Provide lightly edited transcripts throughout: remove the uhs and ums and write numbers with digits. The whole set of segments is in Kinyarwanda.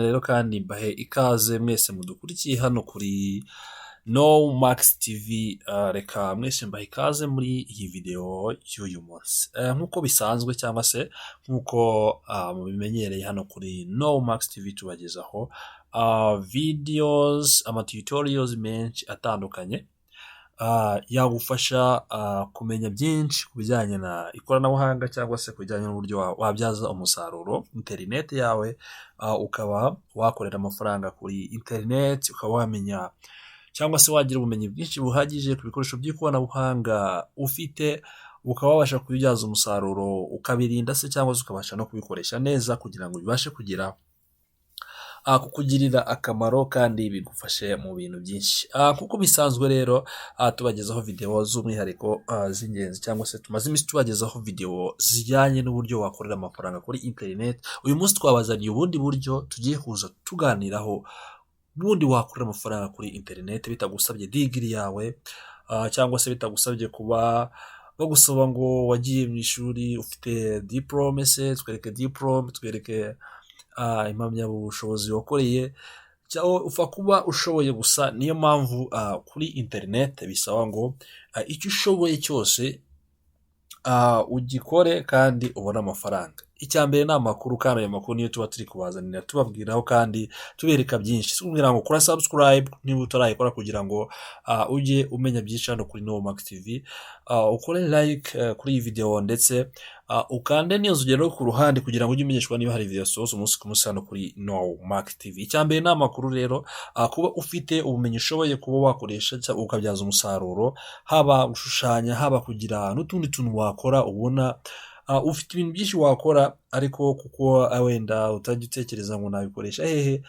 Rero kandi mbahe ikaze mwese mudukurikiye hano kuri No Max TV. Reka mwese mbahe ikaze muri iyi video y'uyu munsi. Nk'uko bisanzwe cyangwa se nk'uko mubimenyereye hano kuri No Max TV tubagezaho videos, tutorials menshi atandukanye yagufasha kumenya byinshi ku bijyanye na ikoranabuhanga cyangwa se ku bijyanye n'uburyo wabyaza umusaruro internet yawe, ukaba wakorera amafaranga kuri internet, ukaba wamenya cyangwa se wagira ubumenyi bwinshi buhagije ku bikoresho by'ikoranabuhanga ufite, ukaba wabasha kubibyaza umusaruro ukabirinda se cyangwa se ukabasha no kubikoresha neza kugira ngo bibashe kukugirira akamaro kandi bigufashe mu bintu byinshi. Kuko bisanzwe rero tubagezaho video z'umwihariko z'ingenzi, cyangwa se tumaze iminsi tubagezaho video zijyanye n'uburyo wakorera amafaranga kuri internet. Uyu munsi twabazaniye ubundi buryo tugiye kuza tuganiraho, ubundi wakorera amafaranga kuri internet bitagusabye degree yawe, cyangwa se bitagusabye kuba bagusaba ngo wagiye mu ishuri ufite diplome, se twereke diplome, twereke impamyabushobozi wakoreye, cyangwa upfa kuba ushoboye gusa. Niyo mpamvu kuri internet bisaba ngo icyo ushoboye cyose ugikore kandi ubone amafaranga. Icya mbere ni amakuru, kandi ayo makuru niyo tuba turi kubazanira tubabwiraho kandi tubereka byinshi. Sikubwira ngo kora subscribe niba utarayikora kugira ngo ujye umenya byinshi hano kuri No Max TV, ukore like kuri iyi video, ndetse ukande n'iyo ugera ku ruhande kugira ngo ujye umenyeshwa niba hari video source umunsi ku munsi hano kuri No Max TV. Icya mbere ni amakuru rero, kuba ufite ubumenyi ushoboye kuba wakoresha ukabyaza umusaruro, haba gushushanya, haba kugira n'utundi tuntu wakora ubona ufite ibintu byinshi wakora, ariko kuko wenda utajya utekereza ngo nabikoresha hehe,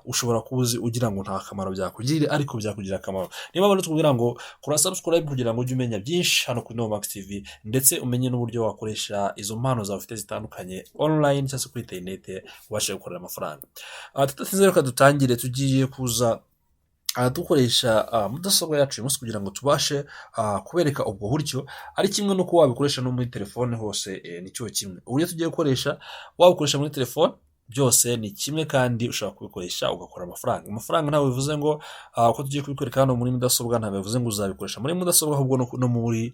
ushobora kubuzi ugira ngo nta kamaro byakugirira, ariko byakugirira akamaro. Niba abantu tukubwira ngo kora subscribe kugira ngo ujye umenya byinshi hano kuri No Max TV, ndetse umenye n'uburyo wakoresha izo mpano zawe ufite zitandukanye online cyangwa se kuri internet ubashe gukorera amafaranga. Tudatinze reka dutangire. Tugiye kuza dukoresha mudasobwa yacu uyu munsi kugira ngo tubashe kubereka ubwo buryo, ari kimwe no kuba wabikoresha no muri telefone hose nicyo kimwe. Uburyo tugiye gukoresha, wabukoresha muri telefone byose ni kimwe, kandi ushobora kubikoresha ugakora amafaranga. Amafaranga ntabwo bivuze ngo uko tugiye kubikwereka hano muri mudasobwa ntabwo bivuze ngo uzabikoresha muri mudasobwa, ahubwo no muri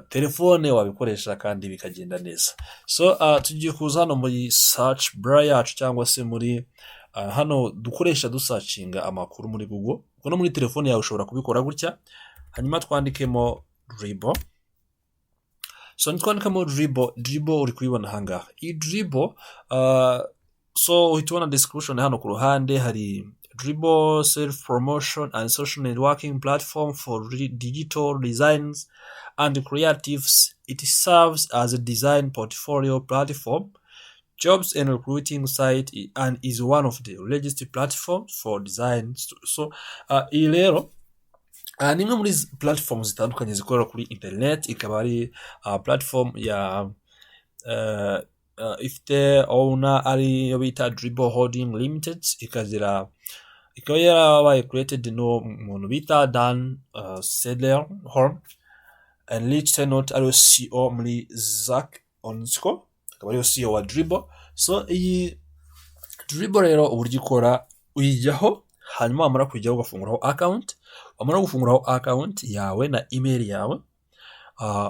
telefone wabikoresha kandi bikagenda neza. So tugiye kuza hano muri search bar yacu, cyangwa se muri hano dukoresha dusacinga amakuru muri Google. Kuko muri telefone yawe ushobora kubikora gutya, hanyuma twandikemo dribble. So nitwandikamo dribble uri kubibona ahangaha. Iyi dribble so uhita ubona description hano ku ruhande, hari dribble self promotion and social networking platform for digital designs and creatives. It serves as a design portfolio platform, jobs and recruiting site, and is one of the largest platforms for design. So iyi rero ni imwe muri platforms zitandukanye zikorera kuri internet. Ikaba ari platform ya ifite owner ari yo bita Dribble Holding Limited, ikaba yarabaye created no muntu bita Dan Sederholm and Lieutenant ari CEO muri Zack Onsko, akaba ari CEO wa Dribble. So iyi Dribble rero uburyo ikora, uyijyaho hanyuma wamara kujyaho ugafunguraho account. Wamara gufunguraho account yawe na email yawe,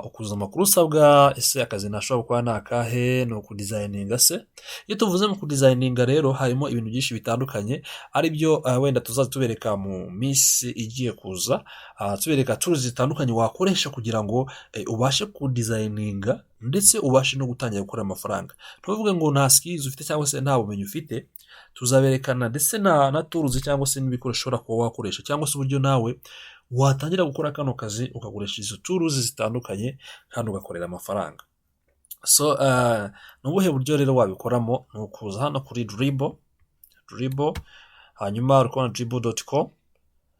ukuza amakuru usabwa. Ese akazi nashobora gukora ni akahe? Ni ukudesigninga se. Iyo tuvuze mu kudesigninga rero harimo ibintu byinshi bitandukanye, ari byo wenda tuzaza tubereka mu minsi igiye kuza, tubereka tools zitandukanye wakoresha kugira ngo ubashe kudesigninga ndetse ubashe no gutangira gukora amafaranga. Tuvuge ngo nta skills ufite cyangwa se nta bumenyi ufite, tuzaberekana ndetse na tools cyangwa se n'ibikoresho ushobora kuba wakoresha, cyangwa se uburyo nawe watangira gukora kano kazi ukagurisha izo tools zitandukanye kandi ugakorera amafaranga. So nubuhe buryo rero wabikoramo? Ni ukuza hano kuri Dribble, hanyuma urikona dribble.com.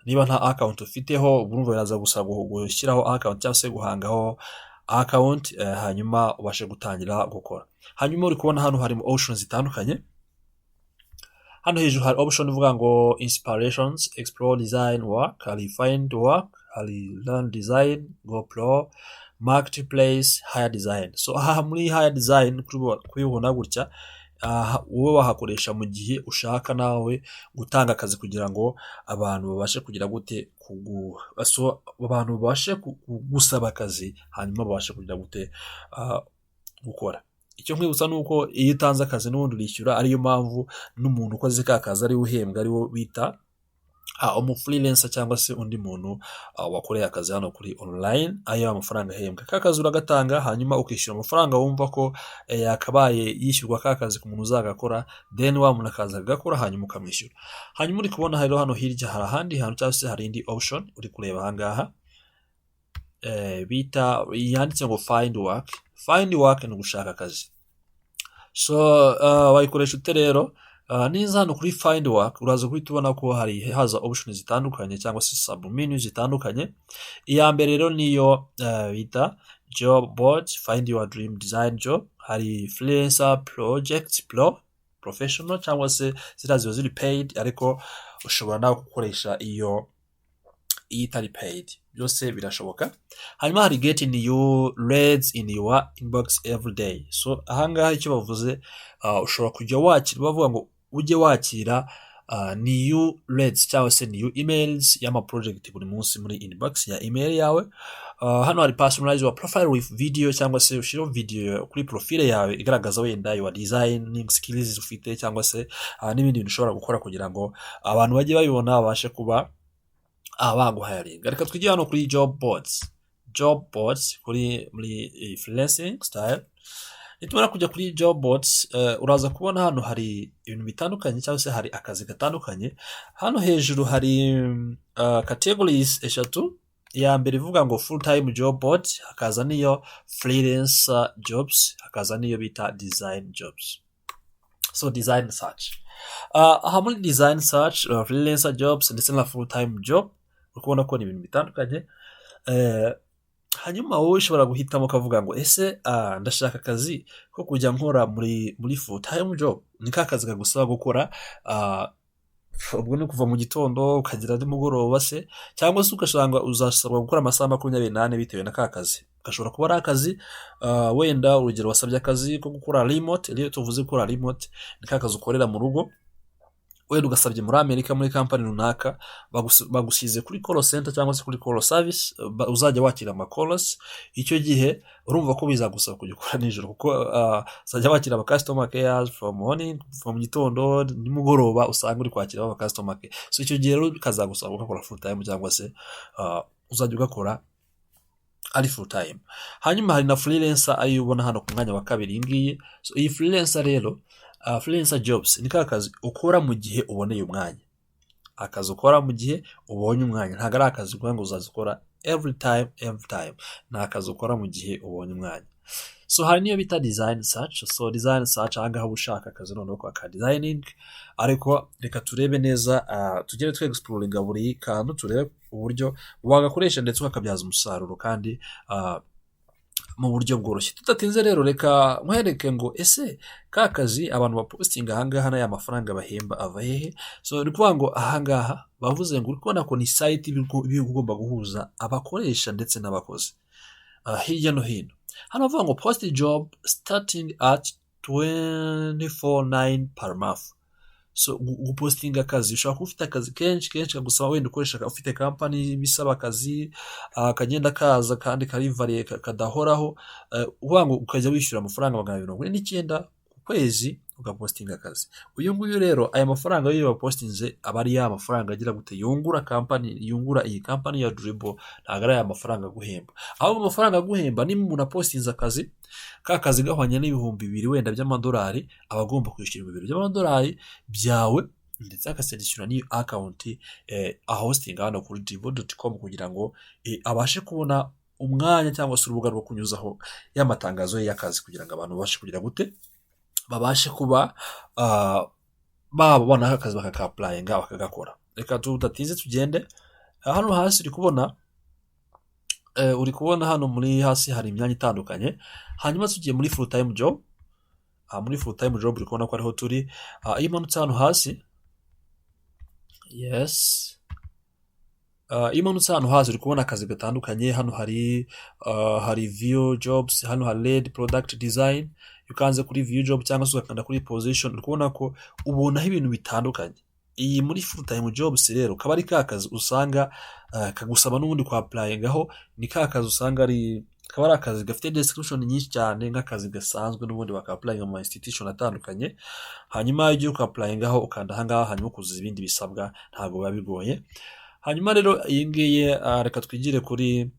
Niba nta account ufiteho, urumva biraza gusa gushyiraho account cyangwa se guhangaho account, hanyuma ubashe gutangira gukora. Hanyuma uri kubona hano harimo options zitandukanye. Hano hejuru hari option ivuga ngo inspirations, explore design work, hari find work, hari learn design, go pro, marketplace, higher design. So aha muri higher design kubibona gutya, wowe wahakoresha mu gihe ushaka nawe gutanga akazi kugira ngo abantu babashe kugira gute abantu babashe gusaba akazi hanyuma babashe kugira gute gukora. Icyo nkwibutsa ni uko iyo utanze akazi n'ubundi urishyura, ariyo mpamvu n'umuntu ukoze ka kazi ari we uhembwa, ari wo bita freelancer cyangwa se undi muntu wakoreye akazi hano kuri online, ayo amafaranga ahembwa. Ka kazi uragatanga hanyuma ukishyura amafaranga wumva ko yakabaye yishyurwa ka kazi ku muntu uzagakora, then wa muntu akaza agakora hanyuma ukamwishyura. Hanyuma uri kubona hano hirya hari ahandi hantu cyangwa se hari indi option uri kureba ahangaha bita yanditse ngo find work. Find work ni ugushaka akazi. So wayikoresha ute rero? Niza hano kuri find work uraza guhita ubona ko haza options zitandukanye cyangwa se sub menu zitandukanye. Iya mbere rero niyo bita job board, find your dream design job. Hari freelancer, project professional cyangwa se ziri paid, ariko ushobora nawe gukoresha iyo itari paid, byose birashoboka. Hanyuma hari get new leads in your inbox every day. So ahangaha icyo bavuze ushobora kujya wakira, bavuga ngo ujye wakira new leads cyangwa se new emails y'ama project buri munsi muri inbox ya email yawe. Hano hari personalize your profile with video cyangwa se ushiro video kuri profile yawe igaragaza wenda your designing skills ufite cyangwa se n'ibindi bintu ushobora gukora kugira ngo abantu bajye babibona babashe kuba baguhayaringa. Reka twijye hano kuri job boards muri freelancing style. Nitumara kujya kuri job boards uraza kubona hano hari ibintu bitandukanye cyangwa se hari akazi gatandukanye. Hano hejuru hari categories eshatu. Ya mbere ivuga ngo full time job board, hakaza niyo freelancer jobs, hakaza niyo bita design jobs. So design search. Aha muri design search, freelancer jobs ndetse na full time job ukubona ko ni ibintu bitandukanye. Hanyuma wowe ushobora guhitamo ukavuga ngo ese ndashaka akazi ko kujya nkora muri full time job. Ni ka kazi kagusaba gukora ubwo ni kuva mu gitondo ukagira nimugoroba se, cyangwa se ugashanga uzasabwa gukora amasaha 28 bitewe na ka kazi. Gashobora kuba ari akazi wenda urugero wasabye akazi ko gukora remote. Iyo tuvuze gukora remote ni ka kazi ukorera mu rugo, wenda ugasabye muri Amerika muri company runaka, bagusize kuri call center cyangwa se kuri call service, uzajya wakira ama calls. Icyo gihe urumva ko bizagusaba kujya ukora nijoro, kuko uzajya wakira aba customer care from morning, from gitondo, nimugoroba usanga uri kwakira aba customer care. So icyo gihe rero bikazagusaba gukora full time cyangwa se uzajya ugakora ari full time. Hanyuma hari na freelancer ayo ubona hano ku mwanya wa kabiri ngiye. So iyi freelancer rero freelancer jobs ni ka kazi ukora mu gihe uboneye umwanya. Akazi ukora mu gihe ubonye umwanya, ntago ari akazi ngo uzazikora every time. Ni akazi ukora mu gihe ubonye umwanya. So hari niyo bita design search. So design search ahangaha ushaka akazi noneho kwa ka designing, ariko reka turebe neza tugere exploringa buri kantu, turebe uburyo wagakoresha ndetse ukabyaza umusaruro kandi mu buryo bworoshye. Tutatinze rero reka nkwereke ngo ese ka kazi abantu bapostinga ahangaha n'aya mafaranga bahemba ava hehe. So uri kuvuga ngo ahangaha bavuze ngo uri kubona ko ni site bigomba guhuza abakoresha ndetse n'abakozi hirya no hino. Hano bavuga ngo post job starting at 24.9 per month. So gupostinga akazi ushobora kuba ufite akazi kenshi kagusaba wenda ukoresha ufite company bisaba akazi kagenda kaza kandi karivariye kadahoraho, uvuga ngo ukajya wishyura amafaranga 249 ku kwezi ugapostinga akazi. Uyu nguyu rero aya mafaranga yo bapostinze aba ari ya mafaranga agira gute yungura iyi company ya Dribble, ntago ari ya mafaranga guhemba. Aho amafaranga guhemba ni umuntu apostinze akazi, ka kazi gahwanye n'ibihumbi 2 wenda by'amadolari, abagomba kwishyura 2 by'amadolari byawe ndetse akasedishyura n'iyo account hosting hano kuri dribble.com kugira ngo abashe kubona umwanya cyangwa se urubuga rwo kunyuzaho y'amatangazo y'akazi kugira ngo abantu babashe kugira gute babashe kuba babona akazi bakaka-applyinga bakagakora. Reka tudatinze tugende hano hasi. Uri kubona hano muri hasi hari imyanya itandukanye. Hanyuma tugiye muri full time job. Muri full time job uri kubona ko ariho turi. Iyo manutse hano hasi, yes, iyo umanutse ahantu hazi uri kubona akazi gatandukanye. Hano hari view jobs, hano hari lead product design. Iyo ukanze kuri view job cyangwa se ugakanda kuri position, uri kubona ko ubonaho ibintu bitandukanye. Iyi muri full time jobs rero kaba ari ka kazi usanga kagusaba n'ubundi kwa applyingaho. Ni ka kazi usanga kaba ari akazi gafite description nyinshi cyane nk'akazi gasanzwe n'ubundi baka applyinga mu institution atandukanye. Hanyuma iyo ugiye ku applyingaho ukanda ahangaha, hanyuma ukuzuza ibindi bisabwa, ntabwo biba bigoye. Hanyuma rero iyi ngiyi reka twigire uri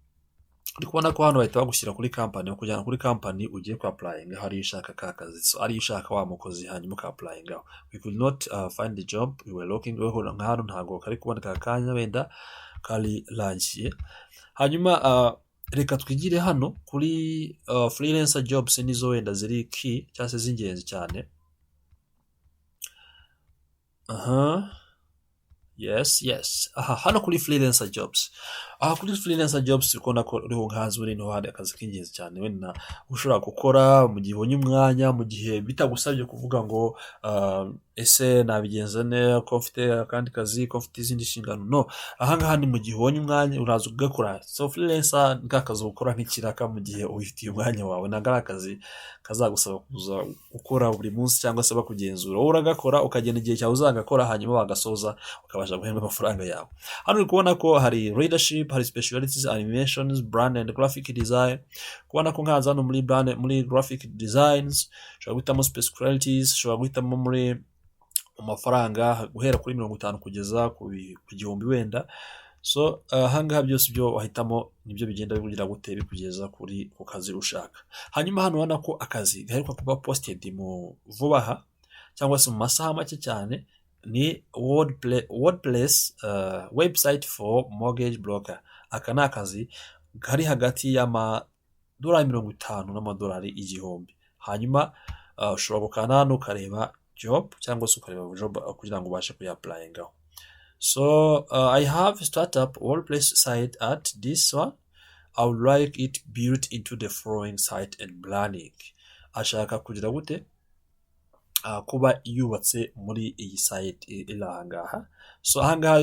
kubona ko hano bahita bagushyira kuri company, kujyana kuri company ugiye ku applyinga hari ishaka ka kazi, so ari ishaka wa mukozi, hanyuma ka applyinga. We could not find the job we were looking for. Nk'ahantu ntabwo kari kuboneka akanya, wenda kari rangiye. Hanyuma reka twigire hano kuri freelancer jobs, nizo wenda ziri key cyangwa se z'ingenzi cyane. Yes. Hano kuri freelancer jobs. Kuri freelancer jobs ukona ko uriho nkazi uri no hari akazi k'ingenzi cyane wenda ushobora gukora mu gihe ubonye umwanya, mu gihe bitagusabye kuvuga ngo ese nabigenza ne ko mfite akandi kazi, ko mfite izindi nshingano. No, ahangaha ni mu gihe ubonye umwanya uraza ugakora. So freelancer ni akazi ukora nk'ikiraka mu gihe ubifitiye umwanya wawe, ntabwo ari akazi kazagusaba kuza gukora buri munsi cyangwa se bakugenzura. Wowe uragakora ukagenda igihe cyawe uzagakora, hanyuma wagasoza ukabasha guhembwa amafaranga yawe. Hano uri kubona ko hari leadership, hari specialties, animations, brand and graphic design. Kubona ko nkaza hano muri graphic designs ushobora guhitamo specialties, ushobora guhitamo muri amafaranga guhera kuri 50 kugeza ku 1000 wenda. So ahangaha byose byo wahitamo nibyo bigenda bigira gute bikugeza ku kazi ushaka. Hanyuma hano ubona ko akazi gaheruka kuba posted mu vubaha cyangwa se mu masaha make cyane ni WordPress website for mortgage broker. Aka ni akazi kari hagati y'amadolari 50 n'amadolari 1000. Hanyuma ushobora gukanda hano ukareba job cyangwa se ukareba job kugira ngo ubashe kuyapplyingaho. So I have startup WordPress site at this one. I would like it built into the following site and planning. Ashaka kugira gute kuba yubatse muri iyi site iri ahangaha. So ahangaha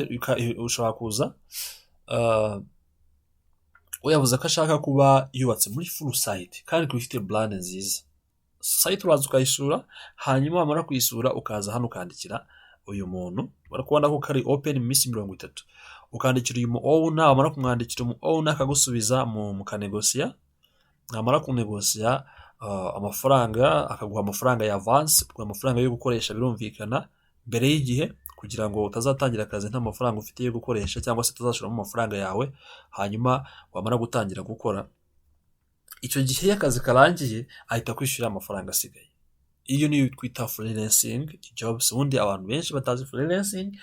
ushobora kuza uyavuze ko ashaka kuba yubatse muri full site kandi kubifite brand nziza. Site uraza ukayisura, hanyuma wamara kuyisura ukaza hano ukandikira uyu muntu. Barakubona ko kari open iminsi 30. Ukandikira uyu owner, wamara kumwandikira owner akagusubiza mu kanegosia. Namara kunegosia amafaranga, akaguha amafaranga ya avance, amafaranga yo gukoresha birumvikana mbere y'igihe, kugira ngo utazatangira akazi nta mafaranga ufite yo gukoresha cyangwa se utazashoramo amafaranga yawe. Hanyuma wamara gutangira gukora, icyo gihe y'akazi karangiye ahita kwishyura amafaranga asigaye. Iyo niyo twita freelancing jobs. Ubundi abantu benshi batazi freelancing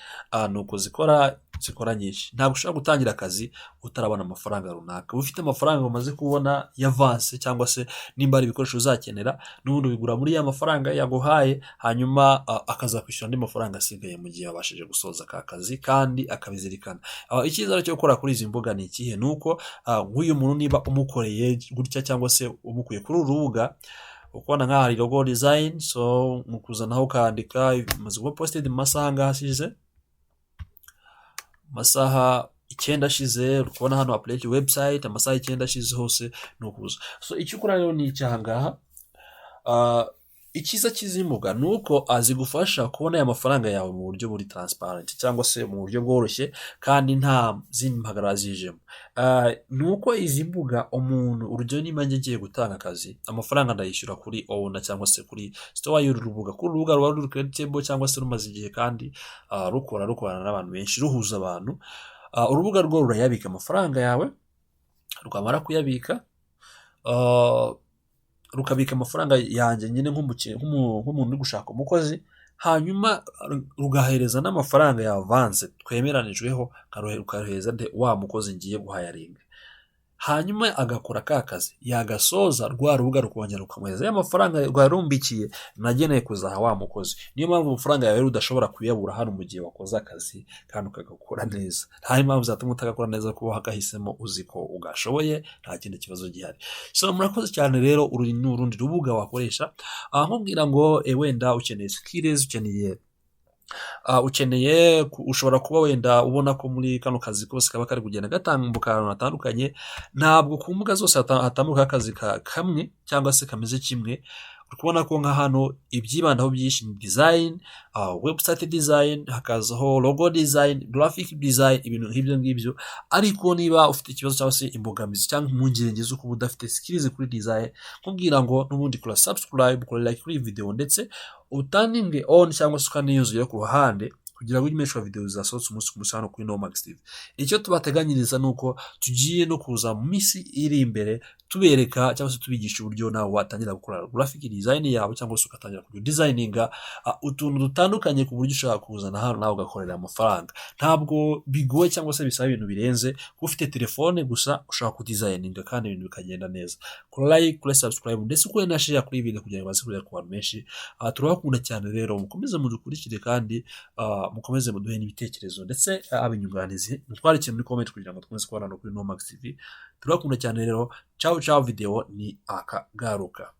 nuko zikora nyinshi. Ntabwo ushobora gutangira akazi utarabona amafaranga runaka. Ufite amafaranga umaze kubona y'avance cyangwa se nimba ari ibikoresho uzakenera, n'ubundi bigura muri ya mafaranga yaguhaye, hanyuma akaza kwishyura andi mafaranga asigaye mu gihe abashije gusoza ka kazi kandi akabizirikana. Icyizere cyo gukora kuri izi mbuga ni ikihe? Nuko nk'uyu muntu niba umukoreye gutya cyangwa se umukuye kuri urubuga, ukubona nk'aho hari logo design, so mukuzanaho ukandika maze kuba posted mu masaha hashize masaha 9 ashize. Ukubona hano update website amasaha 9 ashize hose nukuza. So icyo ukora rero ni icyahangaha. Ikiza kizimbuga nuko azigufasha kubona aya mafaranga yawe mu buryo buri transparent cyangwa se mu buryo bworoshye kandi nta zindi mpagarara zijemo. Nuko izi mbuga umuntu urugero niba ngiye gutanga akazi, amafaranga ndayishyura kuri owner cyangwa se kuri store y'uru rubuga. Kuri urubuga ruba ruri creditable cyangwa se rumaze igihe kandi rukorana n'abantu benshi, ruhuza abantu. Urubuga rwo rurayabika amafaranga yawe, rukamara kuyabika rukabika amafaranga yanjye nyine nk'umuntu uri gushaka umukozi, hanyuma rugahereza n'amafaranga ya avance twemeranijweho, karohereza wa mukozi ngiye guhayaringa. Hanyuma agakora ka kazi, yagasoza rwa rubuga rukongera rukamuhereza ya mafaranga rwarumbikiye nageneye kuzaha wa mukozi. Niyo mpamvu amafaranga yawe udashobora kuyabura hano mu gihe wakoze akazi kandi ukagakora neza. Nta mpamvu zatuma utagakora neza kuko hagahisemo uziko ugashoboye, nta kindi kibazo gihari. So murakoze cyane rero. Uri n'urundi rubuga wakoresha nkubwira ngo wenda ukeneye skills, ukeneye ukeneye ushobora kuba wenda ubona ko muri kano kazi kose kaba kari kugenda gatambuka ahantu hatandukanye, ntabwo ku mbuga zose hatambuka akazi kamwe cyangwa se kameze kimwe. uri kubona ko nka hano ibyibandaho byinshi ni design, website design, hakazaho logo design, graphic design, ibintu nk'ibyo ngibyo. Ariko niba ufite ikibazo cyangwa se imbogamizi cyangwa impungenge zo kuba udafite skills kuri design, nkubwira ngo n'ubundi kora subscribe, kora like kuri video, ndetse uturning on cyangwa se ukaniyuzuye ku ruhande kugira ngo ujye video zasohotse umunsi ku munsi hano kuri Nomax TV. Icyo tubateganyiriza nuko tugiye no kuza mu minsi iri imbere tubereka cyangwa se tubigisha uburyo nawe watangira gukora graphic design yawe, cyangwa se ugatangira kujya designinga utuntu dutandukanye ku buryo ushaka kuzana hano nawe ugakorera amafaranga. Ntabwo bigoye cyangwa se bisaba ibintu birenze, ufite telefone gusa ushaka kudesigninga kandi ibintu bikagenda neza. Kora like, kora subscribe, ndetse ukore na share kuri video kugira ngo baze kureba ku bantu benshi. Turabakunda cyane rero, mukomeze mudukurikire kandi mukomeze muduhe n'ibitekerezo ndetse abinyunganizi mutware muri comment kugira ngo dukomeze kubana no kuri Nomax TV. Turabakunda cyane rero, ciao video ni akagaruka.